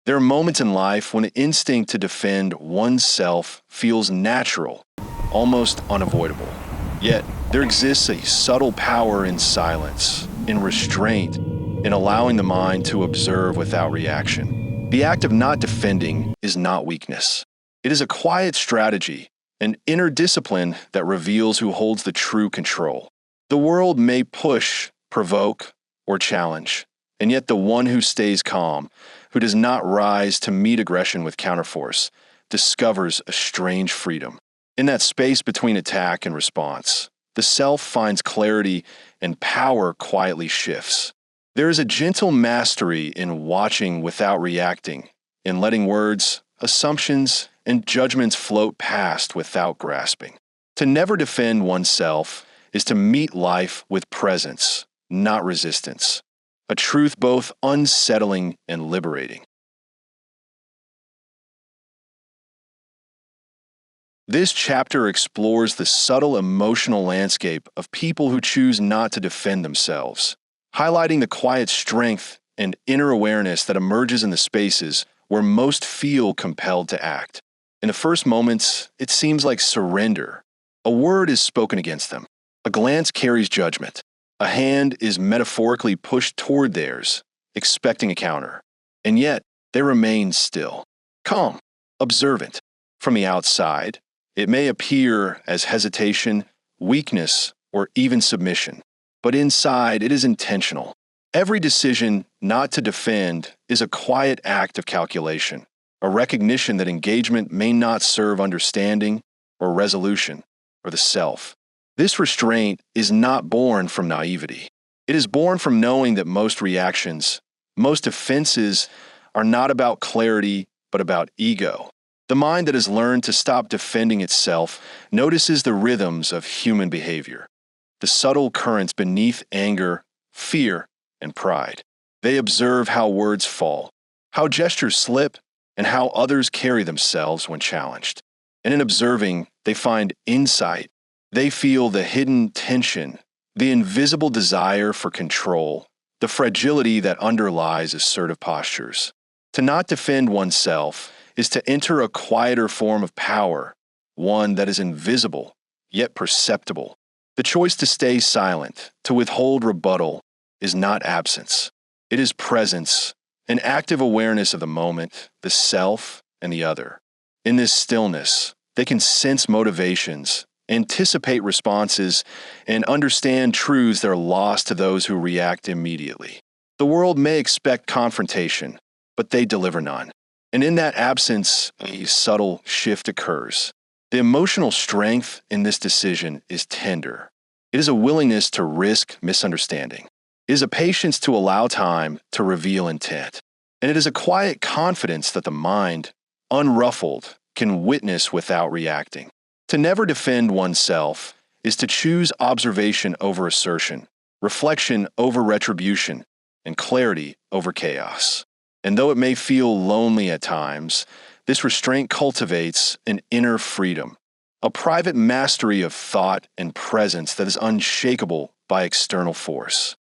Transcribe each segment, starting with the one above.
There are moments in life when the instinct to defend oneself feels natural, almost unavoidable. Yet, there exists a subtle power in silence, in restraint, in allowing the mind to observe without reaction. The act of not defending is not weakness. It is a quiet strategy, an inner discipline that reveals who holds the true control. The world may push, provoke, or challenge, and yet the one who stays calm, who does not rise to meet aggression with counterforce, discovers a strange freedom. In that space between attack and response, the self finds clarity and power quietly shifts. There is a gentle mastery in watching without reacting, in letting words, assumptions, and judgments float past without grasping. To never defend oneself is to meet life with presence, not resistance, a truth both unsettling and liberating. This chapter explores the subtle emotional landscape of people who choose not to defend themselves, highlighting the quiet strength and inner awareness that emerges in the spaces where most feel compelled to act. In the first moments, it seems like surrender. A word is spoken against them. A glance carries judgment. A hand is metaphorically pushed toward theirs, expecting a counter. And yet, they remain still, calm, observant. From the outside, it may appear as hesitation, weakness, or even submission. But inside, it is intentional. Every decision not to defend is a quiet act of calculation, a recognition that engagement may not serve understanding or resolution or the self. This restraint is not born from naivety. It is born from knowing that most reactions, most offenses, are not about clarity, but about ego. The mind that has learned to stop defending itself notices the rhythms of human behavior, the subtle currents beneath anger, fear, and pride. They observe how words fall, how gestures slip, and how others carry themselves when challenged. And in observing, they find insight. They feel the hidden tension, the invisible desire for control, the fragility that underlies assertive postures. To not defend oneself is to enter a quieter form of power, one that is invisible, yet perceptible. The choice to stay silent, to withhold rebuttal, is not absence. It is presence, an active awareness of the moment, the self, and the other. In this stillness, they can sense motivations, anticipate responses, and understand truths that are lost to those who react immediately. The world may expect confrontation, but they deliver none. And in that absence, a subtle shift occurs. The emotional strength in this decision is tender. It is a willingness to risk misunderstanding. It is a patience to allow time to reveal intent. And it is a quiet confidence that the mind, unruffled, can witness without reacting. To never defend oneself is to choose observation over assertion, reflection over retribution, and clarity over chaos. And though it may feel lonely at times, this restraint cultivates an inner freedom, a private mastery of thought and presence that is unshakable by external force.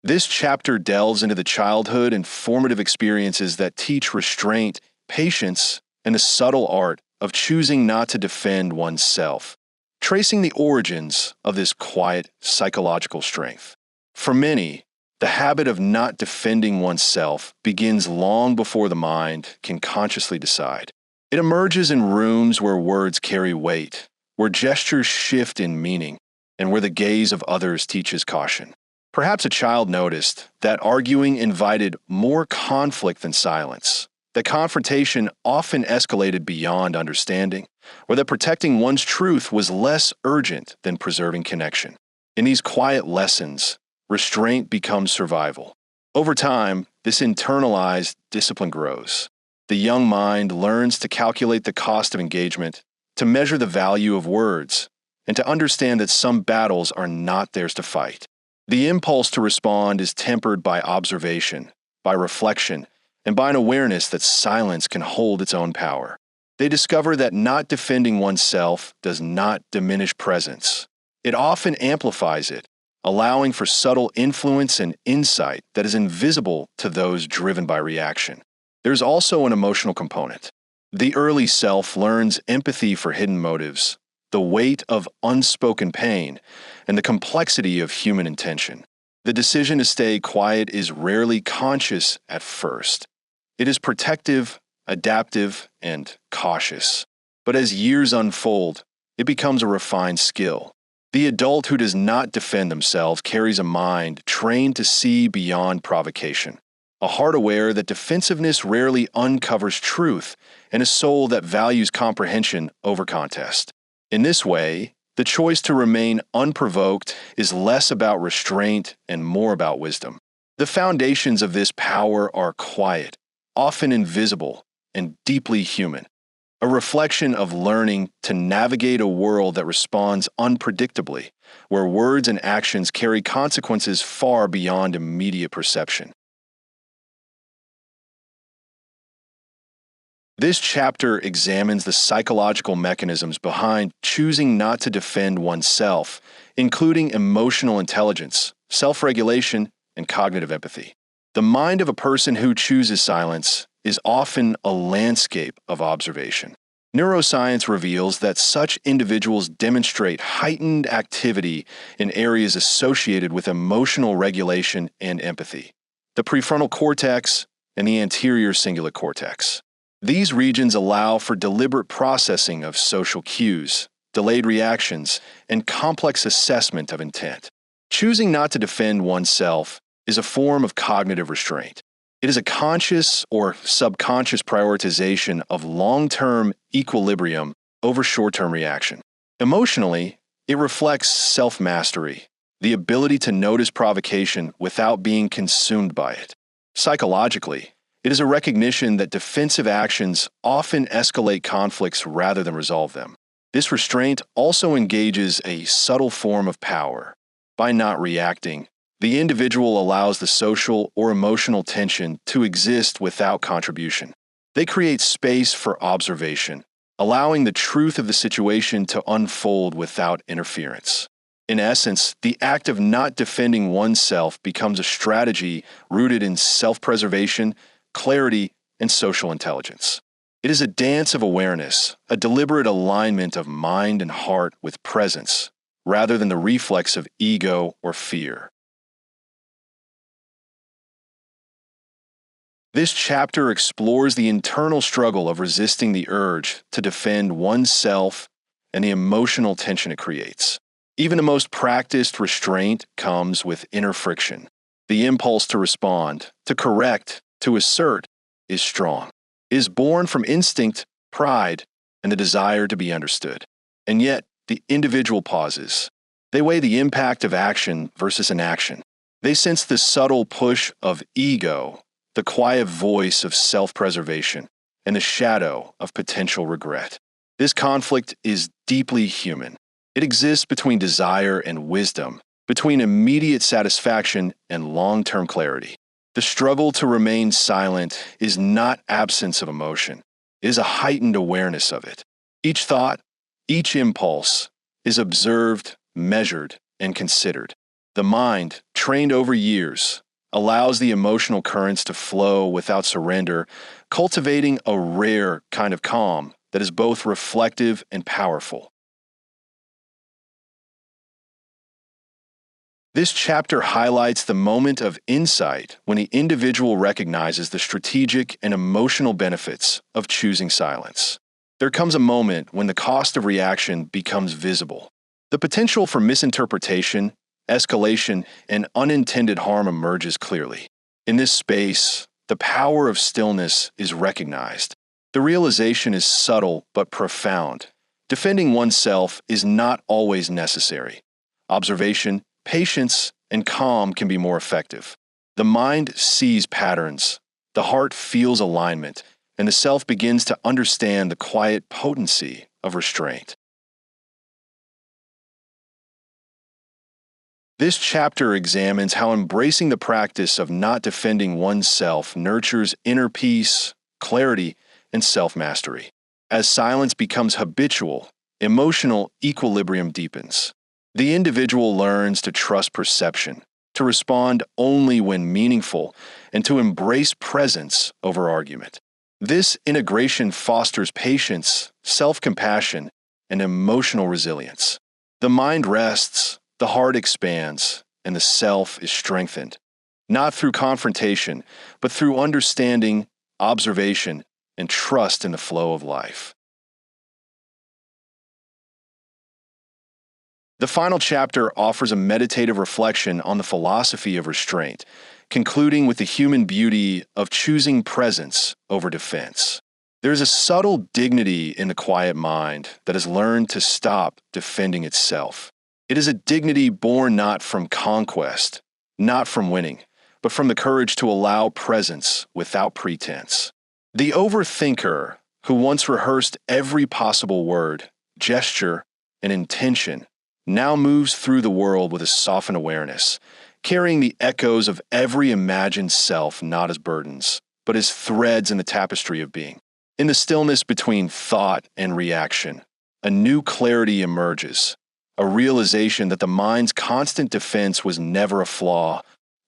This chapter delves into the childhood and formative experiences that teach restraint, patience, and the subtle art of choosing not to defend oneself, tracing the origins of this quiet psychological strength. For many, the habit of not defending oneself begins long before the mind can consciously decide. It emerges in rooms where words carry weight, where gestures shift in meaning, and where the gaze of others teaches caution. Perhaps a child noticed that arguing invited more conflict than silence, that confrontation often escalated beyond understanding, or that protecting one's truth was less urgent than preserving connection. In these quiet lessons, restraint becomes survival. Over time, this internalized discipline grows. The young mind learns to calculate the cost of engagement, to measure the value of words, and to understand that some battles are not theirs to fight. The impulse to respond is tempered by observation, by reflection, and by an awareness that silence can hold its own power. They discover that not defending oneself does not diminish presence. It often amplifies it, allowing for subtle influence and insight that is invisible to those driven by reaction. There's also an emotional component. The early self learns empathy for hidden motives, the weight of unspoken pain, and the complexity of human intention. The decision to stay quiet is rarely conscious at first. It is protective, adaptive, and cautious. But as years unfold, it becomes a refined skill. The adult who does not defend themselves carries a mind trained to see beyond provocation, a heart aware that defensiveness rarely uncovers truth, and a soul that values comprehension over contest. In this way, the choice to remain unprovoked is less about restraint and more about wisdom. The foundations of this power are quiet, often invisible, and deeply human, a reflection of learning to navigate a world that responds unpredictably, where words and actions carry consequences far beyond immediate perception. This chapter examines the psychological mechanisms behind choosing not to defend oneself, including emotional intelligence, self-regulation, and cognitive empathy. The mind of a person who chooses silence is often a landscape of observation. Neuroscience reveals that such individuals demonstrate heightened activity in areas associated with emotional regulation and empathy, the prefrontal cortex and the anterior cingulate cortex. These regions allow for deliberate processing of social cues, delayed reactions, and complex assessment of intent. Choosing not to defend oneself is a form of cognitive restraint. It is a conscious or subconscious prioritization of long-term equilibrium over short-term reaction. Emotionally, it reflects self-mastery, the ability to notice provocation without being consumed by it. Psychologically, it is a recognition that defensive actions often escalate conflicts rather than resolve them. This restraint also engages a subtle form of power. By not reacting, the individual allows the social or emotional tension to exist without contribution. They create space for observation, allowing the truth of the situation to unfold without interference. In essence, the act of not defending oneself becomes a strategy rooted in self-preservation, clarity, and social intelligence. It is a dance of awareness, a deliberate alignment of mind and heart with presence, rather than the reflex of ego or fear. This chapter explores the internal struggle of resisting the urge to defend oneself and the emotional tension it creates. Even the most practiced restraint comes with inner friction. The impulse to respond, to correct, to assert is strong. It is born from instinct, pride, and the desire to be understood. And yet, the individual pauses. They weigh the impact of action versus inaction. They sense the subtle push of ego, the quiet voice of self-preservation, and the shadow of potential regret. This conflict is deeply human. It exists between desire and wisdom, between immediate satisfaction and long-term clarity. The struggle to remain silent is not absence of emotion. It is a heightened awareness of it. Each thought, each impulse is observed, measured, and considered. The mind, trained over years, allows the emotional currents to flow without surrender, cultivating a rare kind of calm that is both reflective and powerful. This chapter highlights the moment of insight when the individual recognizes the strategic and emotional benefits of choosing silence. There comes a moment when the cost of reaction becomes visible. The potential for misinterpretation, escalation, and unintended harm emerges clearly. In this space, the power of stillness is recognized. The realization is subtle but profound. Defending oneself is not always necessary. Observation, patience, and calm can be more effective. The mind sees patterns, the heart feels alignment, and the self begins to understand the quiet potency of restraint. This chapter examines how embracing the practice of not defending oneself nurtures inner peace, clarity, and self-mastery. As silence becomes habitual, emotional equilibrium deepens. The individual learns to trust perception, to respond only when meaningful, and to embrace presence over argument. This integration fosters patience, self-compassion, and emotional resilience. The mind rests, the heart expands, and the self is strengthened, not through confrontation, but through understanding, observation, and trust in the flow of life. The final chapter offers a meditative reflection on the philosophy of restraint, concluding with the human beauty of choosing presence over defense. There is a subtle dignity in the quiet mind that has learned to stop defending itself. It is a dignity born not from conquest, not from winning, but from the courage to allow presence without pretense. The overthinker, who once rehearsed every possible word, gesture, and intention, now moves through the world with a softened awareness, carrying the echoes of every imagined self not as burdens, but as threads in the tapestry of being. In the stillness between thought and reaction, a new clarity emerges, a realization that the mind's constant defense was never a flaw,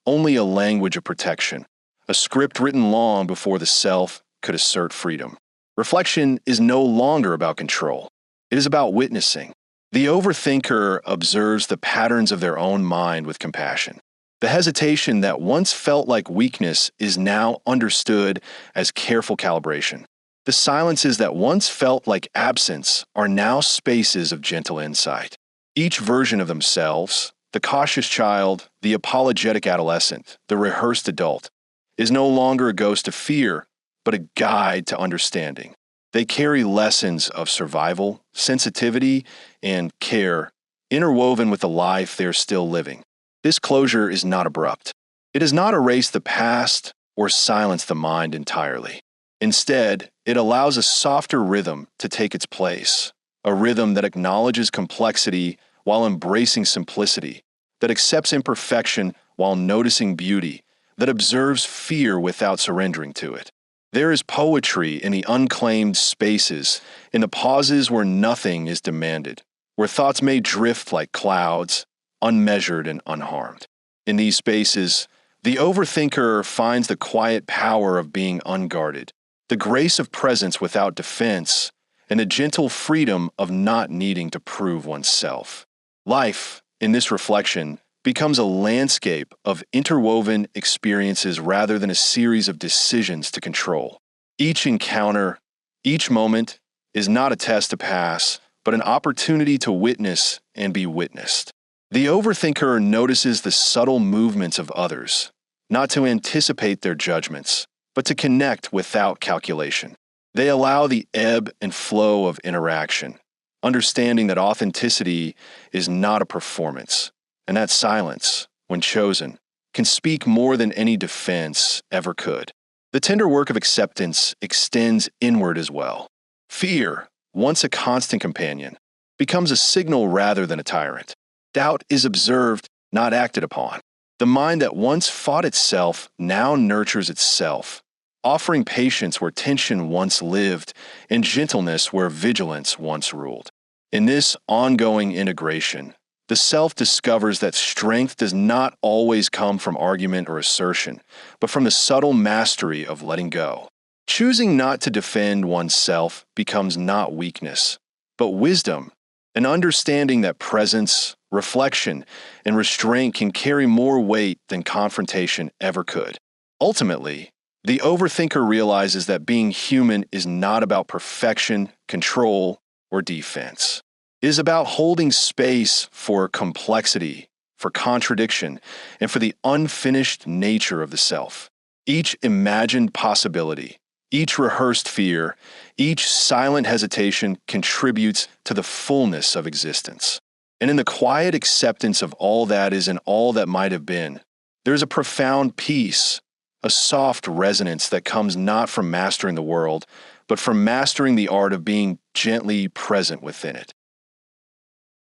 only a language of protection, a script written long before the self could assert freedom. Reflection is no longer about control. It is about witnessing. The overthinker observes the patterns of their own mind with compassion. The hesitation that once felt like weakness is now understood as careful calibration. The silences that once felt like absence are now spaces of gentle insight. Each version of themselves, the cautious child, the apologetic adolescent, the rehearsed adult, is no longer a ghost of fear, but a guide to understanding. They carry lessons of survival, sensitivity, and care, interwoven with the life they are still living. This closure is not abrupt. It does not erase the past or silence the mind entirely. Instead, it allows a softer rhythm to take its place, a rhythm that acknowledges complexity while embracing simplicity, that accepts imperfection while noticing beauty, that observes fear without surrendering to it. There is poetry in the unclaimed spaces, in the pauses where nothing is demanded, where thoughts may drift like clouds, unmeasured and unharmed. In these spaces, the overthinker finds the quiet power of being unguarded, the grace of presence without defense, and the gentle freedom of not needing to prove oneself. Life, in this reflection, becomes a landscape of interwoven experiences rather than a series of decisions to control. Each encounter, each moment, is not a test to pass, but an opportunity to witness and be witnessed. The overthinker notices the subtle movements of others, not to anticipate their judgments, but to connect without calculation. They allow the ebb and flow of interaction, understanding that authenticity is not a performance, and that silence, when chosen, can speak more than any defense ever could. The tender work of acceptance extends inward as well. Fear, once a constant companion, becomes a signal rather than a tyrant. Doubt is observed, not acted upon. The mind that once fought itself now nurtures itself, offering patience where tension once lived and gentleness where vigilance once ruled. In this ongoing integration, the self discovers that strength does not always come from argument or assertion, but from the subtle mastery of letting go. Choosing not to defend oneself becomes not weakness, but wisdom, an understanding that presence, reflection, and restraint can carry more weight than confrontation ever could. Ultimately, the overthinker realizes that being human is not about perfection, control, or defense. It is about holding space for complexity, for contradiction, and for the unfinished nature of the self. Each imagined possibility, each rehearsed fear, each silent hesitation contributes to the fullness of existence. And in the quiet acceptance of all that is and all that might have been, there is a profound peace, a soft resonance that comes not from mastering the world, but from mastering the art of being gently present within it.